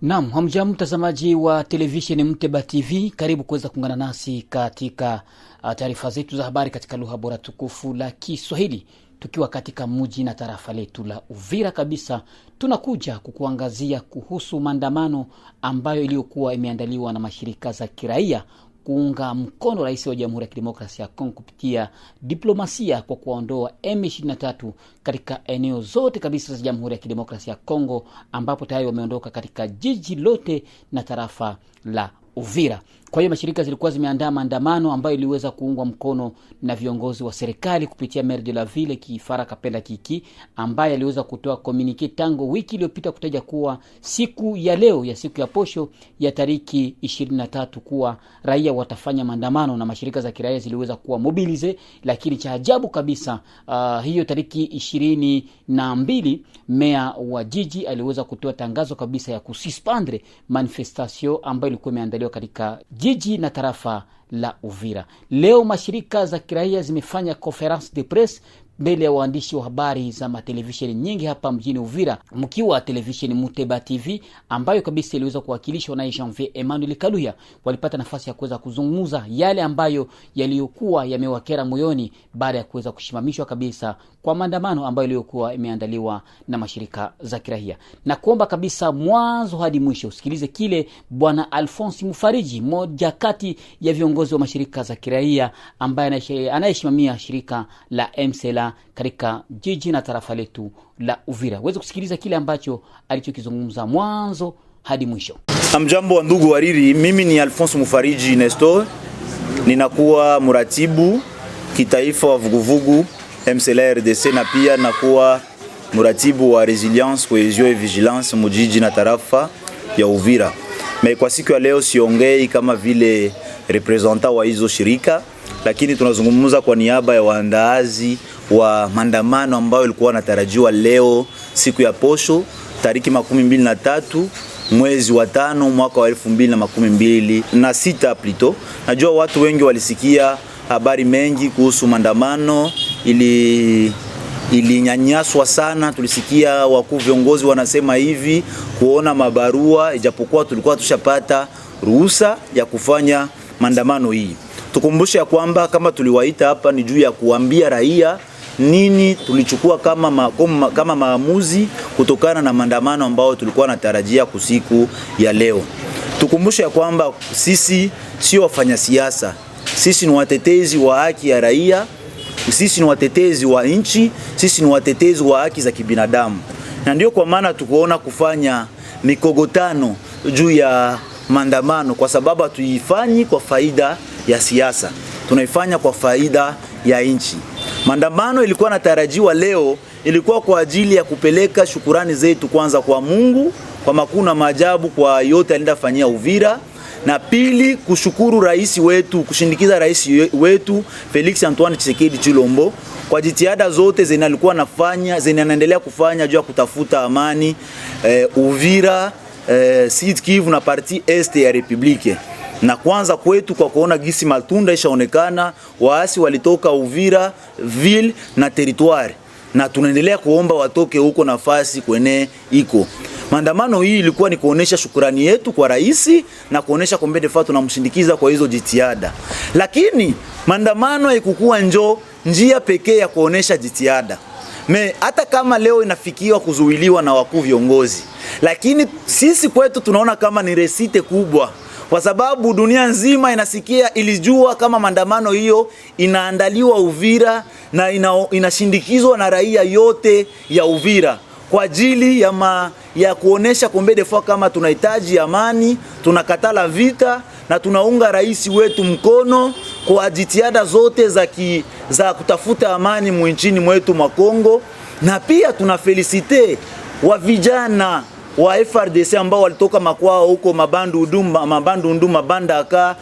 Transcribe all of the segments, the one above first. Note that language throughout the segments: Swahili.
Naam, hamjambo mtazamaji wa televisheni Muteba TV, karibu kuweza kuungana nasi katika taarifa zetu za habari katika lugha bora tukufu la Kiswahili. Tukiwa katika mji na tarafa letu la Uvira kabisa, tunakuja kukuangazia kuhusu maandamano ambayo iliyokuwa imeandaliwa na mashirika za kiraia kuunga mkono rais wa Jamhuri ya Kidemokrasia ya Kongo kupitia diplomasia kwa kuondoa M23 katika eneo zote kabisa za Jamhuri ya Kidemokrasia ya Kongo, ambapo tayari wameondoka katika jiji lote na tarafa la Uvira. Kwa hiyo mashirika zilikuwa zimeandaa maandamano ambayo iliweza kuungwa mkono na viongozi wa serikali kupitia maire de la ville Kifara Kapenda Kiki, ambaye aliweza kutoa communique tangu wiki iliyopita kutaja kuwa siku ya leo ya siku ya posho ya tariki 23 kuwa raia watafanya maandamano, na mashirika za kiraia ziliweza kuwa mobilize. Lakini cha ajabu kabisa, hiyo tariki 22 meya wa jiji aliweza kutoa tangazo kabisa ya kususpendre manifestation ambayo ilikuwa imeandaliwa katika jiji na tarafa la Uvira. Leo mashirika za kiraia zimefanya conference de presse mbele ya waandishi wa habari za matelevisheni nyingi hapa mjini Uvira, mkiwa televisheni Muteba TV ambayo kabisa iliweza kuwakilishwa na Janvier Emmanuel Kaluya. Walipata nafasi ya kuweza kuzungumza yale ambayo yaliyokuwa yamewakera moyoni baada ya kuweza kushimamishwa kabisa kwa maandamano ambayo iliyokuwa imeandaliwa na mashirika za kiraia. Na kuomba kabisa mwanzo hadi mwisho usikilize kile Bwana Alphonse Mufariji, mmoja kati ya viongozi wa mashirika za kiraia ambaye anayesimamia shirika la MCLA katika jiji na tarafa letu la Uvira. Uweze kusikiliza kile ambacho alichokizungumza mwanzo hadi mwisho. Amjambo wa ndugu wariri, mimi ni Alphonse Mufariji Nestor, ninakuwa muratibu kitaifa wa vuguvugu MCLA RDC, na pia nakuwa muratibu wa resilience, cohesion et vigilance mujiji na tarafa ya Uvira. Kwa siku ya leo siongei kama vile representant wa hizo shirika, lakini tunazungumza kwa niaba ya waandaazi wa maandamano ambayo ilikuwa natarajiwa leo siku ya posho tariki 23 mwezi wa 5 mwaka wa 2026 plito. Najua watu wengi walisikia habari mengi kuhusu maandamano, ilinyanyaswa sana. Tulisikia wakuu viongozi wanasema hivi kuona mabarua, ijapokuwa tulikuwa tushapata ruhusa ya kufanya maandamano hii. Tukumbushe ya kwamba kama tuliwaita hapa ni juu ya kuambia raia nini tulichukua kama maamuzi kutokana na maandamano ambao tulikuwa natarajia kusiku ya leo. Tukumbushe ya kwamba sisi sio wafanya siasa, sisi ni watetezi wa haki ya raia, sisi ni watetezi wa nchi, sisi ni watetezi wa haki za kibinadamu. Na ndio kwa maana tukuona kufanya mikogotano juu ya maandamano, kwa sababu hatuifanyi kwa faida ya siasa, tunaifanya kwa faida ya nchi. Maandamano ilikuwa natarajiwa leo, ilikuwa kwa ajili ya kupeleka shukurani zetu kwanza kwa Mungu kwa makuu na maajabu kwa yote alinda fanyia Uvira, na pili kushukuru rais wetu, kushindikiza rais wetu Felix Antoine Tshisekedi Tshilombo kwa jitihada zote zinalikuwa nafanya, zinaendelea kufanya juu ya kutafuta amani Uvira, Sud Kivu na parti este ya Republike. Na kwanza kwetu kwa kuona gisi matunda ishaonekana, waasi walitoka Uvira ville na territoire, na tunaendelea kuomba watoke huko nafasi kwene iko. Maandamano hii ilikuwa ni kuonesha shukrani yetu kwa rais na kuonesha kombe de facto tunamshindikiza kwa hizo jitihada. Lakini maandamano haikukuwa njia pekee ya kuonesha jitihada. Hata kama leo inafikiwa kuzuiliwa na wakuu viongozi, lakini sisi kwetu tunaona kama ni resite kubwa, kwa sababu dunia nzima inasikia, ilijua kama maandamano hiyo inaandaliwa Uvira na inashindikizwa na raia yote ya Uvira kwa ajili ya kuonesha kombe de fois kama tunahitaji amani, tunakatala vita na tunaunga rais wetu mkono kwa jitihada zote za kutafuta amani mwinchini mwetu mwa Kongo. Na pia tunafelicite wa vijana wa FRDC ambao walitoka makwao huko Mabandu Mabandaka,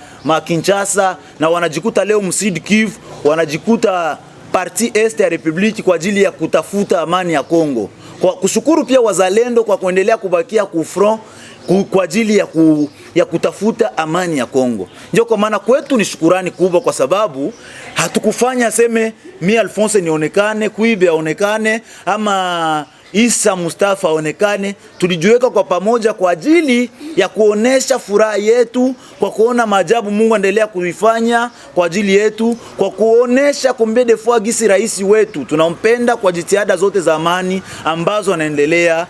Kinshasa, na wanajikuta leo Sud Kivu, wanajikuta parti este ya Republiki kwa ajili ya kutafuta amani ya Kongo. Kwa kushukuru pia wazalendo kwa kuendelea kubakia kufront kwa ajili ya kutafuta amani ya Kongo. Ndio kwa maana kwetu ni shukurani kubwa, kwa sababu hatukufanya seme mi Alphonse nionekane, Kuibe aonekane, ama Isa Mustafa aonekane. Tulijiweka kwa pamoja kwa ajili ya kuonesha furaha yetu, kwa kuona maajabu Mungu endelea kuifanya kwa ajili yetu, kwa kuonesha combien de fois gisi rais wetu tunampenda kwa jitihada zote za amani ambazo anaendelea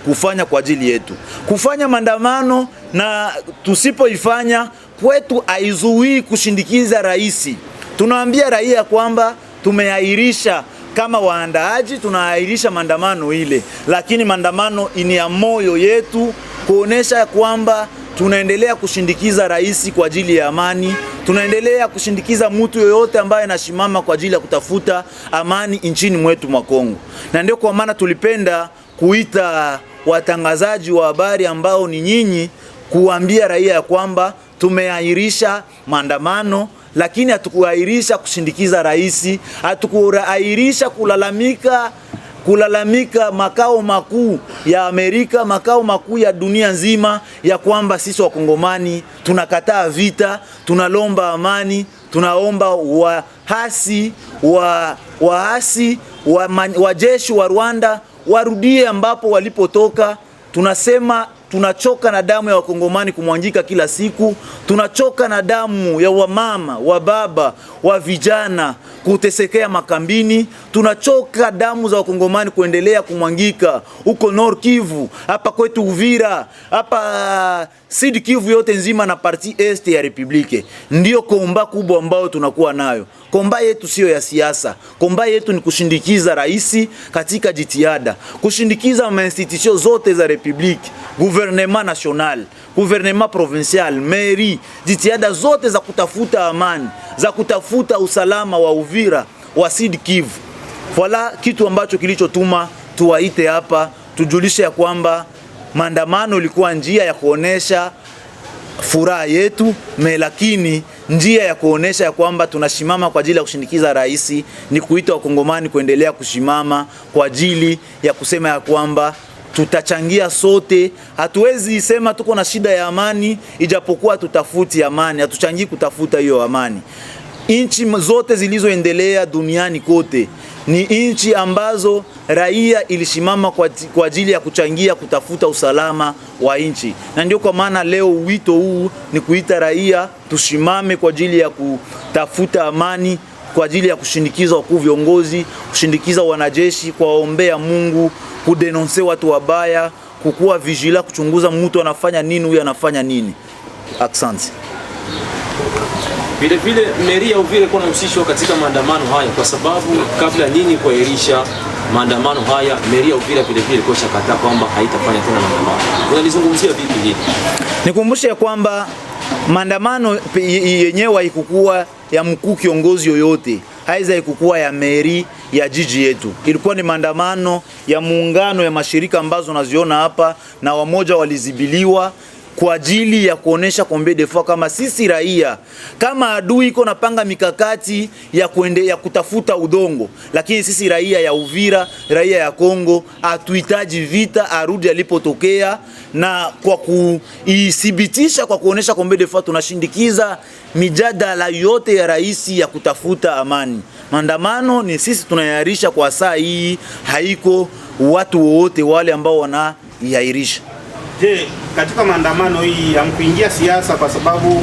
kufanya kwa ajili yetu. Kufanya maandamano na tusipoifanya kwetu haizuii kushindikiza rais. Tunaambia raia kwamba tumeahirisha, kama waandaaji tunaahirisha maandamano ile, lakini maandamano ni ya moyo yetu kuonesha kwamba tunaendelea kushindikiza rais kwa ajili ya amani. Tunaendelea kushindikiza mtu yoyote ambaye anashimama kwa ajili ya kutafuta amani nchini mwetu mwa Kongo. Na ndio kwa maana tulipenda kuita watangazaji wa habari ambao ni nyinyi, kuambia raia ya kwamba tumeahirisha maandamano, lakini hatukuahirisha kushindikiza rais, hatukuahirisha kulalamika makao makuu ya Amerika, makao makuu ya dunia nzima, ya kwamba sisi wakongomani tunakataa vita, tunalomba amani, tunaomba wajeshi wa Rwanda warudie ambapo walipotoka. Tunasema tunachoka na damu ya wakongomani kumwangika kila siku. Tunachoka na damu ya wamama, wa baba, wa vijana kutesekea makambini. Tunachoka damu za wakongomani kuendelea kumwangika huko Nord Kivu, hapa kwetu Uvira, hapa Sud Kivu yote nzima na parti est ya Republike. Ndio komba kubwa ambao tunakuwa nayo. Komba yetu sio ya siasa. Komba yetu ni kushindikiza rais katika jitihada, kushindikiza institution zote za Republike, gouvernement national, gouvernement provincial, mairie, jitihada zote za kutafuta amani, za kutafuta usalama wa Uvira, wa Sud Kivu. Wala kitu ambacho kilichotuma tuwaite hapa, tujulishe ya kwamba maandamano ilikuwa njia ya kuonesha furaha yetu, lakini njia ya kuonesha ya kwamba tunashimama kwa ajili ya kushindikiza rais ni kuita wakongomani kuendelea kushimama kwa ajili ya kusema ya kwamba tutachangia sote. Hatuwezi sema tuko na shida ya amani ijapokuwa tutafuti amani, hatuchangii kutafuta hiyo amani. Inchi zote zilizoendelea duniani kote ni inchi ambazo raia ilishimama kwa ajili ya kuchangia kutafuta usalama wa inchi. Na ndio kwa maana leo wito huu ni kuita raia tushimame kwa ajili ya kutafuta amani, kwa ajili ya kushindikiza wakuu viongozi, kushindikiza wanajeshi, kuwaombea Mungu, kudenonse watu wabaya, kukuwa vigila, kuchunguza mtu anafanya nini, huyu anafanya nini. Asante. Vile vile meri ya Uvira kuna msisho katika maandamano haya, kwa sababu kabla nyinyi kuahirisha maandamano haya, meri ya Uvira vile vile ilikuwa shakataa kwamba haitafanya tena maandamano. Unalizungumzia vipi hili? Nikumbushe kwamba maandamano yenyewe haikukuwa ya mkuu kiongozi yoyote, haiza haikukuwa ya meri ya jiji yetu. Ilikuwa ni maandamano ya muungano ya mashirika ambazo unaziona hapa, na wamoja walizibiliwa kwa ajili ya kuonesha combien de fois kama sisi raia, kama adui iko napanga mikakati ya kutafuta udongo, lakini sisi raia ya Uvira, raia ya Kongo hatuhitaji vita, arudi alipotokea, na kwa kuithibitisha kwa kuonesha combien de fois tunashindikiza mijadala yote ya rais ya kutafuta amani. Maandamano ni sisi tunayarisha kwa saa hii, haiko watu wote wale ambao wanaiahirisha. Je, katika maandamano hii hamkuingia siasa, kwa sababu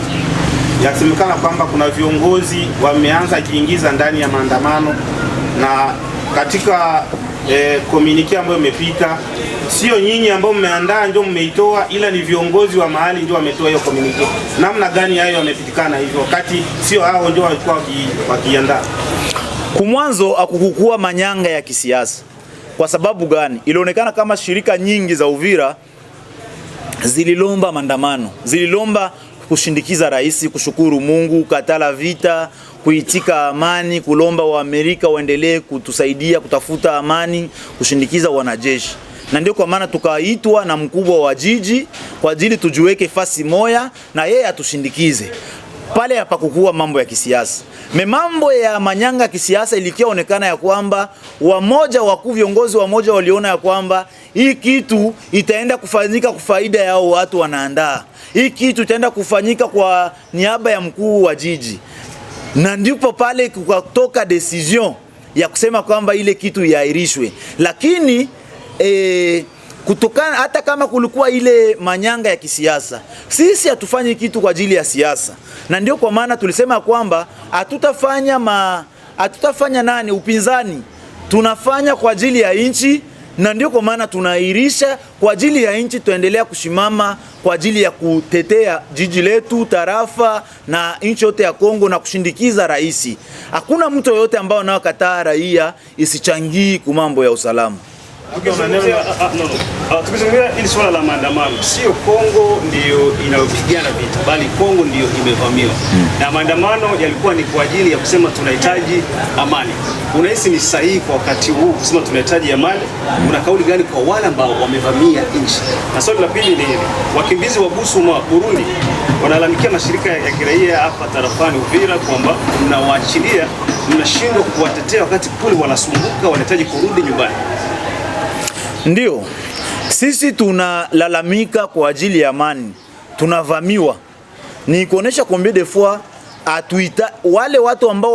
yasemekana kwamba kuna viongozi wameanza kuingiza ndani ya maandamano, na katika communique ambayo imepita, sio nyinyi ambao mmeandaa ndio mmeitoa, ila ni viongozi wa mahali ndio wametoa hiyo communique. Namna gani hayo yamepitikana hivyo wakati sio hao ndio walikuwa wakiandaa? Kumwanzo hakukukua manyanga ya kisiasa. Kwa sababu gani? Ilionekana kama shirika nyingi za Uvira zililomba maandamano, zililomba kushindikiza rais, kushukuru Mungu, kukatala vita, kuitika amani, kulomba wa Amerika waendelee kutusaidia kutafuta amani, kushindikiza wanajeshi. Na ndio kwa maana tukaitwa na mkubwa wa jiji kwa ajili tujiweke fasi moya na yeye atushindikize. Pale hapakukuwa mambo ya kisiasa. Mambo ya manyanga kisiasa ilikionekana ya kwamba wamoja wakuu viongozi wamoja waliona ya kwamba hii kitu itaenda kufanyika kwa faida yao watu wanaandaa. Hii kitu itaenda kufanyika kwa niaba ya mkuu wa jiji. Na ndipo pale kukatoka decision ya kusema kwamba ile kitu iahirishwe. Lakini kutokana hata kama kulikuwa ile manyanga ya kisiasa, sisi hatufanyi kitu kwa ajili ya siasa, na ndio kwa maana tulisema kwamba hatutafanya upinzani, tunafanya kwa ajili ya nchi, na ndio kwa maana tunairisha kwa ajili ya nchi, tuendelea kushimama kwa ajili ya kutetea jiji letu, tarafa na nchi yote ya Kongo na kushindikiza rais. Hakuna mtu yoyote ambao anakataa raia isichangii kwa mambo ya usalama. Tukizungumzia hili swala la maandamano, sio Kongo ndio inayopigana vita, bali Kongo ndio imevamiwa. Na maandamano yalikuwa ni kwa ajili ya kusema tunahitaji amani. Unahisi ni sahihi kwa wakati huu kusema tunahitaji amani? Una kauli gani kwa wale ambao wamevamia nchi? Na swali la pili ni wakimbizi wa Busuma Burundi wanalalamikia mashirika ya kiraia hapa tarafani Uvira kwamba mnawaachilia, mnashindwa kuwatetea wakati kule wanasumbuka, wanahitaji kurudi nyumbani. Ndio, sisi tunalalamika kwa ajili ya amani, tunavamiwa. Ni kuonesha combien de fois wale watu ambao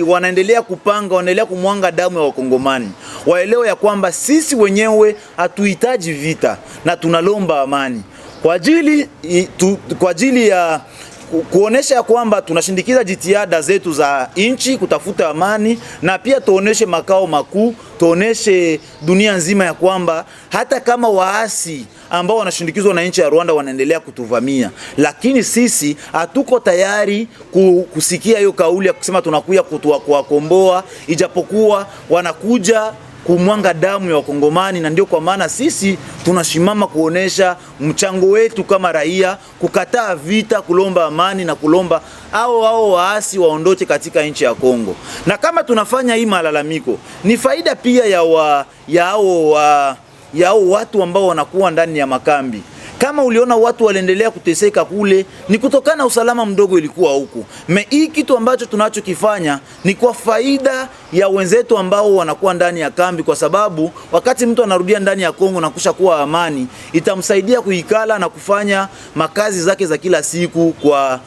wanaendelea kupanga, wanaendelea kumwanga damu ya Wakongomani, waelewe ya kwamba sisi wenyewe hatuhitaji vita na tunalomba amani kwa ajili ya kuonesha kwamba tunashindikiza jitihada zetu za nchi kutafuta amani, na pia tuoneshe makao makuu, tuoneshe dunia nzima ya kwamba hata kama waasi ambao wanashindikizwa na nchi ya Rwanda wanaendelea kutuvamia, lakini sisi hatuko tayari kusikia hiyo kauli ya kusema tunakuja kuwakomboa, ijapokuwa wanakuja kumwanga damu ya Wakongomani. Na ndio kwa maana sisi tunashimama kuonesha mchango wetu kama raia, kukataa vita, kulomba amani na kulomba hao waasi waondoke katika nchi ya Kongo. Na kama tunafanya hii malalamiko, ni faida pia ya hao watu ambao wanakuwa ndani ya makambi. Kama uliona watu waliendelea kuteseka kule, ni kutokana usalama mdogo ilikuwa huku. Hii kitu ambacho tunachokifanya ni kwa faida ya wenzetu ambao wanakuwa ndani ya kambi, kwa sababu wakati mtu anarudia ndani ya Kongo na kusha kuwa amani, itamsaidia kuikala na kufanya makazi zake za kila siku kwa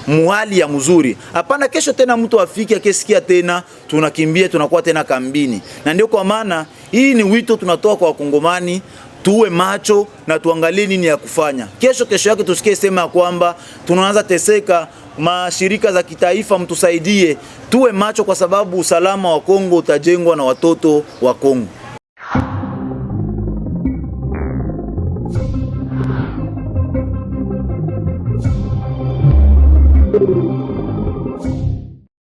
muhali ya mzuri. Hapana kesho tena mtu afike akisikia tena tunakimbia tunakuwa tena kambini. Na ndio kwa maana hii ni wito tunatoa kwa Wakongomani, tuwe macho na tuangalie nini ya kufanya. Kesho yake tusikie sema kwamba tunaanza teseka, mashirika za kitaifa mtusaidie. Tuwe macho kwa sababu usalama wa Kongo utajengwa na watoto wa Kongo.